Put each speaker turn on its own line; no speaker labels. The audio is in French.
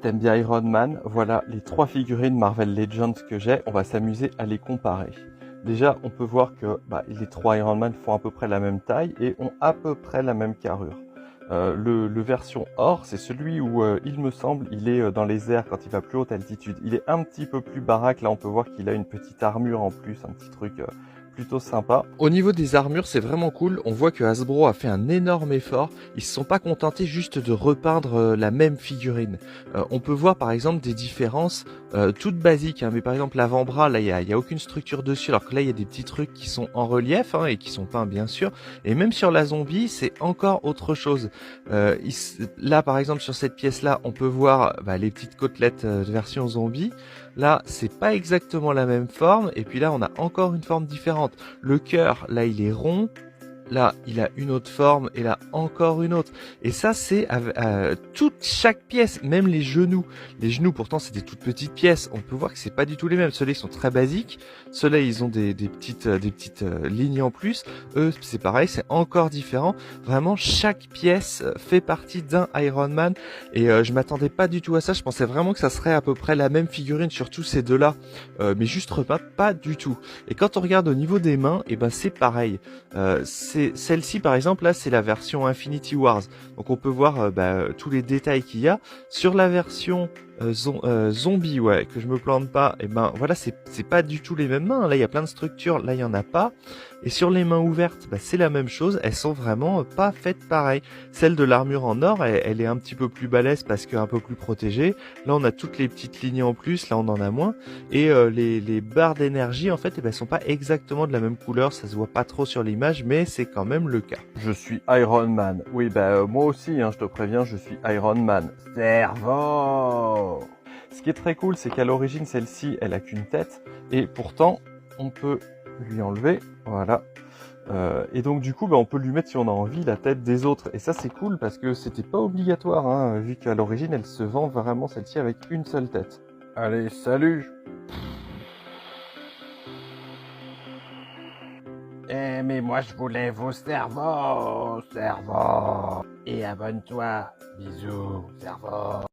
T'aimes bien Iron Man? Voilà les 3 figurines Marvel Legends que j'ai, on va s'amuser à les comparer. Déjà, on peut voir que les 3 Iron Man font à peu près la même taille et ont à peu près la même carrure. Le version or, c'est celui où il me semble, il est dans les airs quand il va plus haute altitude. Il est un petit peu plus baraque, là on peut voir qu'il a une petite armure en plus, un petit truc plutôt sympa. Au niveau des armures, c'est vraiment cool. On voit que Hasbro a fait un énorme effort. Ils se sont pas contentés juste de repeindre la même figurine. On peut voir par exemple des différences toutes basiques, hein, mais par exemple l'avant-bras, là il y a aucune structure dessus, alors que là il y a des petits trucs qui sont en relief et qui sont peints bien sûr. Et même sur la zombie, c'est encore autre chose. Là par exemple sur cette pièce-là, on peut voir les petites côtelettes de version zombie. Là, c'est pas exactement la même forme, et puis là, on a encore une forme différente. Le cœur, là, il est rond. Là, il a une autre forme, et là, encore une autre. Et ça, c'est chaque pièce, même les genoux. Les genoux, pourtant, c'est des toutes petites pièces. On peut voir que c'est pas du tout les mêmes. Ceux-là, ils sont très basiques. Ceux-là, ils ont des petites lignes en plus. Eux, c'est pareil, c'est encore différent. Vraiment, chaque pièce fait partie d'un Iron Man. Et je m'attendais pas du tout à ça. Je pensais vraiment que ça serait à peu près la même figurine sur tous ces deux-là. Mais juste repeinte, pas du tout. Et quand on regarde au niveau des mains, et c'est pareil. Celle-ci par exemple, là c'est la version Infinity Wars, donc on peut voir tous les détails qu'il y a. Sur la version zombie, ouais, que je me plante pas, et voilà, c'est pas du tout les mêmes mains. Là il y a plein de structures, là il y en a pas. Et sur les mains ouvertes, c'est la même chose, elles sont vraiment pas faites pareil. Celle de l'armure en or, elle est un petit peu plus balèze parce qu'un peu plus protégée. Là on a toutes les petites lignes en plus, là on en a moins. Et les barres d'énergie en fait, elles sont pas exactement de la même couleur, ça se voit pas trop sur l'image, mais c'est quand même le cas. Je suis Iron Man. Oui, moi aussi, hein, je te préviens, je suis Iron Man. Cerveau! Ce qui est très cool, c'est qu'à l'origine, celle-ci, elle a qu'une tête, et pourtant, on peut lui enlever, voilà. Et donc du coup, on peut lui mettre, si on a envie, la tête des autres. Et ça, c'est cool parce que c'était pas obligatoire, hein, vu qu'à l'origine, elle se vend vraiment celle-ci avec une seule tête. Allez, salut!
Eh, mais moi je voulais vos cerveaux, cerveau. Et abonne-toi. Bisous, cerveau.